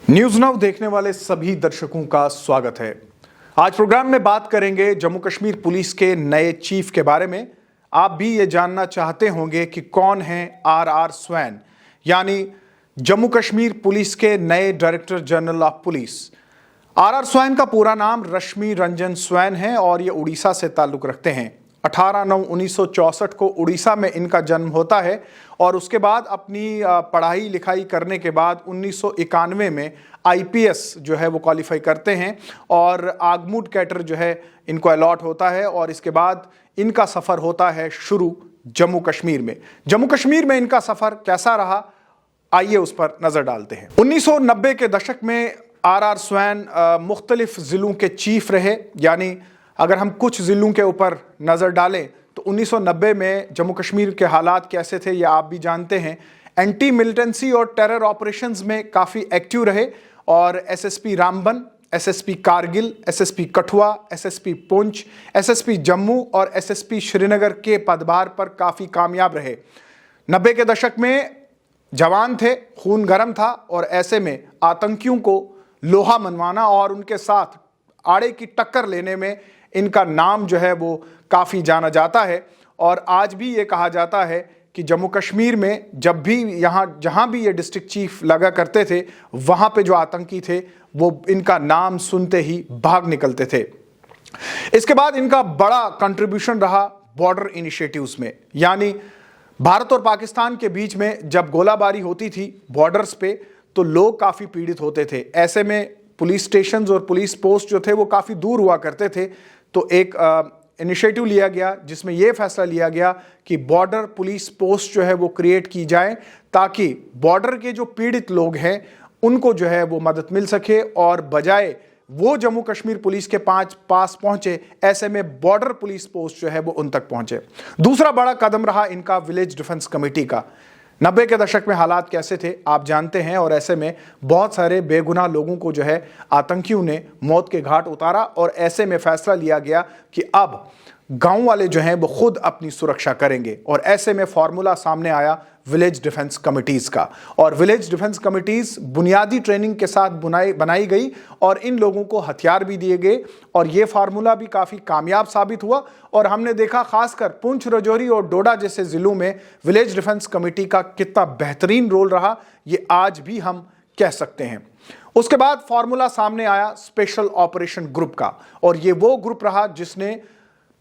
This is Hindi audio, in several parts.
न्यूज नाउ देखने वाले सभी दर्शकों का स्वागत है। आज प्रोग्राम में बात करेंगे जम्मू कश्मीर पुलिस के नए चीफ के बारे में। आप भी ये जानना चाहते होंगे कि कौन है आर स्वैन, यानी जम्मू कश्मीर पुलिस के नए director general of police. R Swain का पूरा नाम रश्मि रंजन स्वैन है और ये उड़ीसा से ताल्लुक रखते हैं। 18/9/1964 को उड़ीसा में इनका जन्म होता है और उसके बाद अपनी पढ़ाई लिखाई करने के बाद 1991 में IPS जो है वो क्वालिफाई करते हैं और आगमूड कैडर जो है इनको अलॉट होता है और इसके बाद इनका सफ़र होता है शुरू जम्मू कश्मीर में। जम्मू कश्मीर में इनका सफ़र कैसा रहा, आइए उस पर नज़र डालते हैं। 1990 के दशक में आर स्वैन मुख्तलिफ ज़िलों के चीफ रहे, यानी अगर हम कुछ ज़िलों के ऊपर नज़र डालें तो 1990 में जम्मू कश्मीर के हालात कैसे थे ये आप भी जानते हैं। एंटी मिलिटेंसी और टेरर ऑपरेशंस में काफ़ी एक्टिव रहे और SSP Ramban, SSP Kargil, SSP Kathua, SSP Poonch, SSP Jammu और SSP श्रीनगर के पदभार पर काफ़ी कामयाब रहे। 90 के दशक में जवान थे, खून गर्म था और ऐसे में आतंकियों को लोहा मनवाना और उनके साथ आड़े की टक्कर लेने में इनका नाम जो है वो काफ़ी जाना जाता है। और आज भी ये कहा जाता है कि जम्मू कश्मीर में जब भी जहाँ भी ये डिस्ट्रिक्ट चीफ लगा करते थे वहाँ पे जो आतंकी थे वो इनका नाम सुनते ही भाग निकलते थे। इसके बाद इनका बड़ा कंट्रीब्यूशन रहा बॉर्डर इनिशिएटिव्स में, यानी भारत और पाकिस्तान के बीच में जब गोलाबारी होती थी बॉर्डर्स पे तो लोग काफ़ी पीड़ित होते थे। ऐसे में पुलिस स्टेशंस और पुलिस पोस्ट जो थे वो काफ़ी दूर हुआ करते थे, तो एक इनिशिएटिव लिया गया जिसमें यह फैसला लिया गया कि बॉर्डर पुलिस पोस्ट जो है वो क्रिएट की जाए ताकि बॉर्डर के जो पीड़ित लोग हैं उनको जो है वो मदद मिल सके और बजाय वो जम्मू कश्मीर पुलिस के पास पहुंचे ऐसे में बॉर्डर पुलिस पोस्ट जो है वो उन तक पहुंचे। दूसरा बड़ा कदम रहा इनका विलेज डिफेंस कमेटी का। 90 के दशक में हालात कैसे थे आप जानते हैं और ऐसे में बहुत सारे बेगुनाह लोगों को जो है आतंकियों ने मौत के घाट उतारा और ऐसे में फैसला लिया गया कि अब गांव वाले जो हैं वो खुद अपनी सुरक्षा करेंगे और ऐसे में फॉर्मूला सामने आया विलेज डिफेंस कमिटीज़ का। और विलेज डिफेंस कमिटीज़ बुनियादी ट्रेनिंग के साथ बनाई गई और इन लोगों को हथियार भी दिए गए और ये फार्मूला भी काफ़ी कामयाब साबित हुआ और हमने देखा खासकर पुंछ, राजौरी और डोडा जैसे ज़िलों में विलेज डिफेंस कमेटी का कितना बेहतरीन रोल रहा ये आज भी हम कह सकते हैं। उसके बाद फार्मूला सामने आया स्पेशल ऑपरेशन ग्रुप का और ये वो ग्रुप रहा जिसने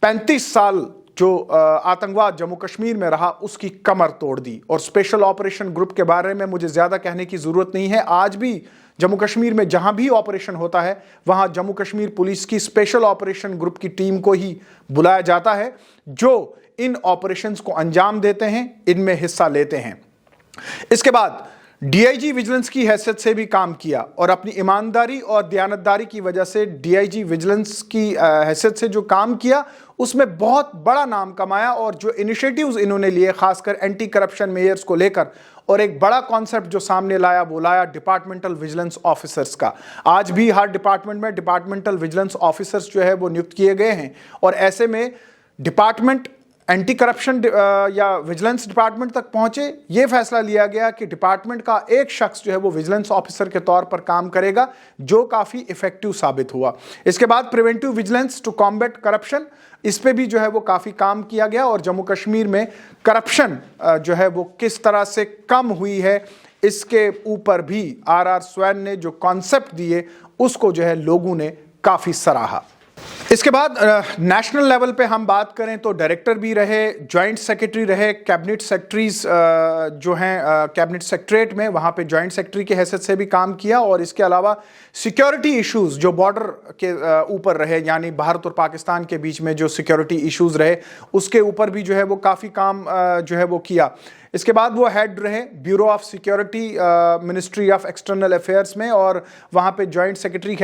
35 साल जो आतंकवाद जम्मू कश्मीर में रहा उसकी कमर तोड़ दी। और स्पेशल ऑपरेशन ग्रुप के बारे में मुझे ज़्यादा कहने की ज़रूरत नहीं है। आज भी जम्मू कश्मीर में जहां भी ऑपरेशन होता है वहां जम्मू कश्मीर पुलिस की स्पेशल ऑपरेशन ग्रुप की टीम को ही बुलाया जाता है जो इन ऑपरेशंस को अंजाम देते हैं, इनमें हिस्सा लेते हैं। इसके बाद DIG विजिलेंस की हैसियत से भी काम किया और अपनी ईमानदारी और दयानतदारी की वजह से DIG विजिलेंस की हैसियत से जो काम किया उसमें बहुत बड़ा नाम कमाया और जो इनिशिएटिव्स इन्होंने लिए खासकर एंटी करप्शन मेयर्स को लेकर और एक बड़ा कॉन्सेप्ट जो सामने लाया वो लाया डिपार्टमेंटल विजिलेंस ऑफिसर्स का। आज भी हर डिपार्टमेंट में डिपार्टमेंटल विजिलेंस ऑफिसर्स जो है वो नियुक्त किए गए हैं और ऐसे में डिपार्टमेंट एंटी करप्शन या विजिलेंस डिपार्टमेंट तक पहुंचे। ये फैसला लिया गया कि डिपार्टमेंट का एक शख्स जो है वो विजिलेंस ऑफिसर के तौर पर काम करेगा जो काफ़ी इफेक्टिव साबित हुआ। इसके बाद preventive vigilance to combat corruption, इस पे भी जो है वो काफ़ी काम किया गया और जम्मू कश्मीर में करप्शन जो है वो किस तरह से कम हुई है इसके ऊपर भी आर स्वैन ने जो कॉन्सेप्ट दिए उसको जो है लोगों ने काफ़ी सराहा। इसके बाद नेशनल लेवल पे हम बात करें तो डायरेक्टर भी रहे, जॉइंट सेक्रेटरी रहे, कैबिनेट सेक्रेटरीज जो हैं कैबिनेट सेक्रेटरीट में वहाँ पे जॉइंट सेक्रेटरी की हैसियत से भी काम किया और इसके अलावा सिक्योरिटी इश्यूज जो बॉर्डर के ऊपर रहे, यानी भारत और पाकिस्तान के बीच में जो सिक्योरिटी इश्यूज रहे उसके ऊपर भी जो है वो काफ़ी काम जो है वो किया। इसके बाद वो हेड रहे bureau of security ministry of external affairs में और वहाँ पे जॉइंट सेक्रेटरी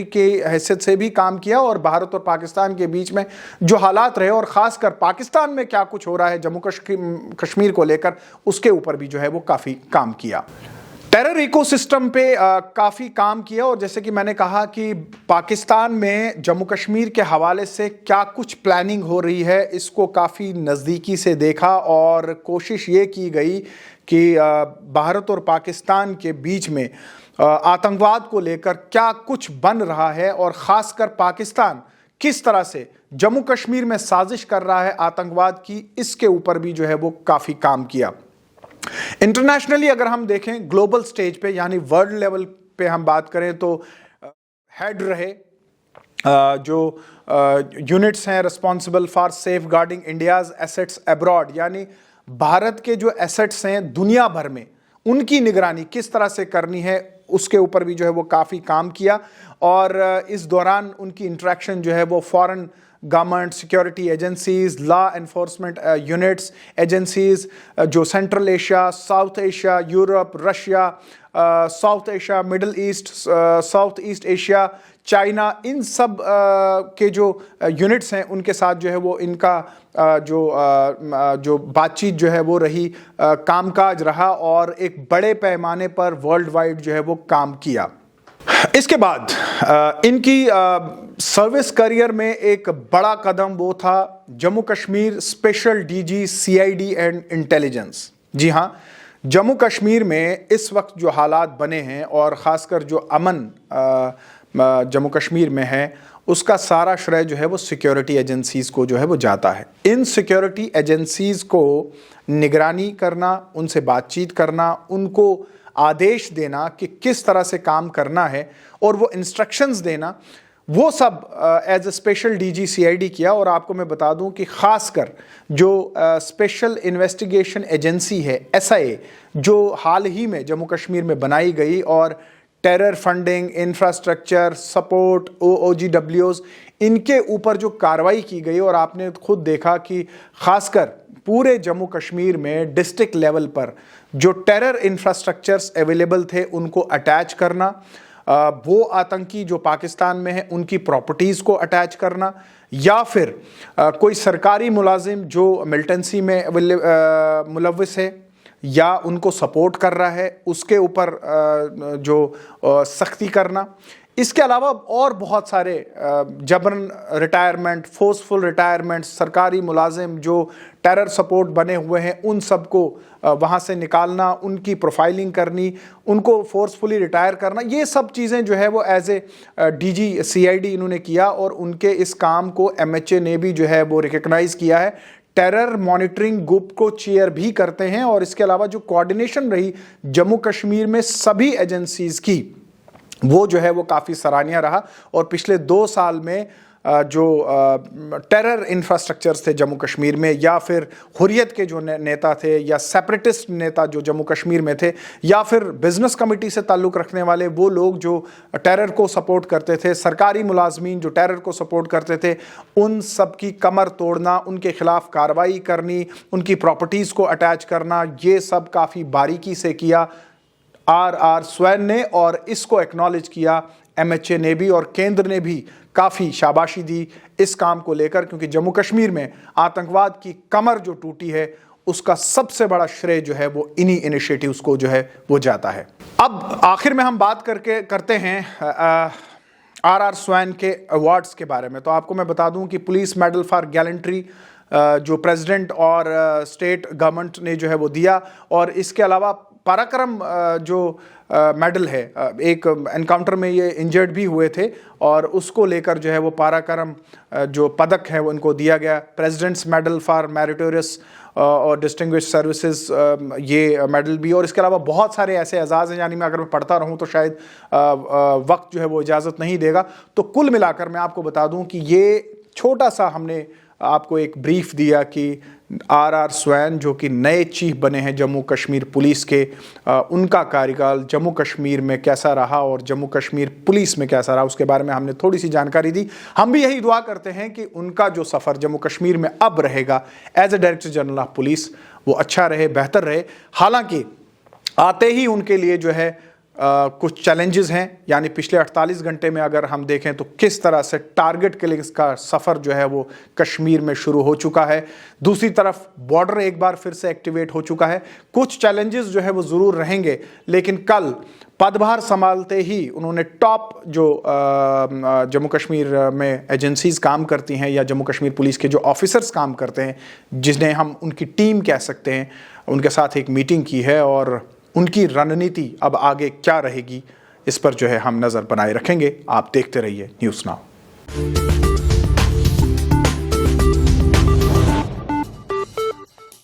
की हैसियत से भी काम किया और भारत और पाकिस्तान के बीच में जो हालात रहे और ख़ासकर पाकिस्तान में क्या कुछ हो रहा है जम्मू कश्मीर को लेकर उसके ऊपर भी जो है वो काफ़ी काम किया। टेरर इकोसिस्टम पे काफ़ी काम किया और जैसे कि मैंने कहा कि पाकिस्तान में जम्मू कश्मीर के हवाले से क्या कुछ प्लानिंग हो रही है इसको काफ़ी नज़दीकी से देखा और कोशिश ये की गई कि भारत और पाकिस्तान के बीच में आतंकवाद को लेकर क्या कुछ बन रहा है और ख़ासकर पाकिस्तान किस तरह से जम्मू कश्मीर में साजिश कर रहा है आतंकवाद की, इसके ऊपर भी जो है वो काफ़ी काम किया। इंटरनेशनली अगर हम देखें ग्लोबल स्टेज पे यानी वर्ल्ड लेवल पे हम बात करें तो हेड रहे जो यूनिट्स हैं responsible for safeguarding India's assets abroad, यानी भारत के जो एसेट्स हैं दुनिया भर में उनकी निगरानी किस तरह से करनी है उसके ऊपर भी जो है वो काफ़ी काम किया। और इस दौरान उनकी इंटरेक्शन जो है वो foreign government security agencies, law enforcement units agencies जो central Asia, South Asia, Europe, Russia, South Asia, Middle East, South East Asia, China, इन सब के जो यूनिट्स हैं उनके साथ जो है वो इनका जो बातचीत जो है वो रही, कामकाज रहा और एक बड़े पैमाने पर वर्ल्ड वाइड जो है वो काम किया। इसके बाद इनकी सर्विस करियर में एक बड़ा कदम वो था Jammu Kashmir special DG CID and intelligence. जी हाँ, जम्मू कश्मीर में इस वक्त जो हालात बने हैं और ख़ासकर जो अमन जम्मू कश्मीर में है उसका सारा श्रेय जो है वो सिक्योरिटी एजेंसीज़ को जो है वो जाता है। इन सिक्योरिटी एजेंसीज़ को निगरानी करना, उनसे बातचीत करना, उनको आदेश देना कि किस तरह से काम करना है और वो इंस्ट्रक्शंस देना, वो सब as a special DG CID किया। और आपको मैं बता दूं कि ख़ासकर जो स्पेशल इन्वेस्टिगेशन एजेंसी है एसआईए, जो हाल ही में जम्मू कश्मीर में बनाई गई और terror funding, infrastructure support, OGWs, इनके ऊपर जो कार्रवाई की गई और आपने खुद देखा कि ख़ासकर पूरे जम्मू कश्मीर में डिस्ट्रिक्ट लेवल पर जो टेरर इंफ्रास्ट्रक्चर्स अवेलेबल थे उनको अटैच करना, वो आतंकी जो पाकिस्तान में है उनकी प्रॉपर्टीज़ को अटैच करना, या फिर कोई सरकारी मुलाजिम जो मिलिटेंसी में मुलव्विस है या उनको सपोर्ट कर रहा है उसके ऊपर जो सख्ती करना। इसके अलावा और बहुत सारे जबरन रिटायरमेंट, फोर्सफुल रिटायरमेंट, सरकारी मुलाजिम जो टेरर सपोर्ट बने हुए हैं उन सब को वहाँ से निकालना, उनकी प्रोफाइलिंग करनी, उनको फोर्सफुली रिटायर करना, ये सब चीज़ें जो है वो एज ए डीजी सीआईडी इन्होंने किया और उनके इस काम को MHA ने भी जो है वो रिकग्नाइज़ किया है। टेरर मॉनिटरिंग ग्रुप को चेयर भी करते हैं और इसके अलावा जो कोऑर्डिनेशन रही जम्मू कश्मीर में सभी एजेंसीज़ की, वो जो है वो काफ़ी सराहनीय रहा। और पिछले 2 साल में जो टेरर इंफ्रास्ट्रक्चर्स थे जम्मू कश्मीर में, या फिर हुर्रियत के जो नेता थे या सेपरेटिस्ट नेता जो जम्मू कश्मीर में थे, या फिर बिजनेस कमेटी से ताल्लुक़ रखने वाले वो लोग जो टेरर को सपोर्ट करते थे, सरकारी मुलाजमीन जो टेरर को सपोर्ट करते थे, उन सब की कमर तोड़ना, उनके खिलाफ कार्रवाई करनी, उनकी प्रॉपर्टीज़ को अटैच करना, ये सब काफ़ी बारीकी से किया RR स्वैन ने। और इसको एक्नॉलेज किया MHA ने भी और केंद्र ने भी काफ़ी शाबाशी दी इस काम को लेकर, क्योंकि जम्मू कश्मीर में आतंकवाद की कमर जो टूटी है उसका सबसे बड़ा श्रेय जो है वो इन्हीं इनिशिएटिव्स को जो है वो जाता है। अब आखिर में हम बात करते हैं RR स्वैन के अवार्ड्स के बारे में। तो आपको मैं बता दूं कि पुलिस मेडल फॉर गैलेंट्री जो प्रेसिडेंट और स्टेट गवर्नमेंट ने जो है वो दिया, और इसके अलावा पराक्रम जो मेडल है, एक एनकाउंटर में ये इंजर्ड भी हुए थे और उसको लेकर जो है वो पराक्रम जो पदक है वो इनको दिया गया। प्रेसिडेंट्स मेडल फॉर मेरिटोरियस और डिस्टिंग्विश्ड सर्विसेज, ये मेडल भी, और इसके अलावा बहुत सारे ऐसे एजाज़ हैं, यानी मैं अगर मैं पढ़ता रहूं तो शायद वक्त जो है वो इजाज़त नहीं देगा। तो कुल मिलाकर मैं आपको बता दूं कि ये छोटा सा हमने आपको एक ब्रीफ दिया कि RR स्वैन जो कि नए चीफ बने हैं जम्मू कश्मीर पुलिस के, उनका कार्यकाल जम्मू कश्मीर में कैसा रहा और जम्मू कश्मीर पुलिस में कैसा रहा, उसके बारे में हमने थोड़ी सी जानकारी दी। हम भी यही दुआ करते हैं कि उनका जो सफ़र जम्मू कश्मीर में अब रहेगा as a director general of police वो अच्छा रहे, बेहतर रहे। हालांकि आते ही उनके लिए जो है कुछ चैलेंजेस हैं, यानी पिछले 48 घंटे में अगर हम देखें तो किस तरह से टारगेट किलिंग्स का सफ़र जो है वो कश्मीर में शुरू हो चुका है। दूसरी तरफ बॉर्डर एक बार फिर से एक्टिवेट हो चुका है। कुछ चैलेंजेस जो है वो ज़रूर रहेंगे, लेकिन कल पदभार संभालते ही उन्होंने टॉप जो जम्मू कश्मीर में एजेंसीज काम करती हैं या जम्मू कश्मीर पुलिस के जो ऑफिसर्स काम करते हैं, जिन्हें हम उनकी टीम कह सकते हैं, उनके साथ एक मीटिंग की है और उनकी रणनीति अब आगे क्या रहेगी इस पर जो है हम नज़र बनाए रखेंगे। आप देखते रहिए न्यूज़ नाउ।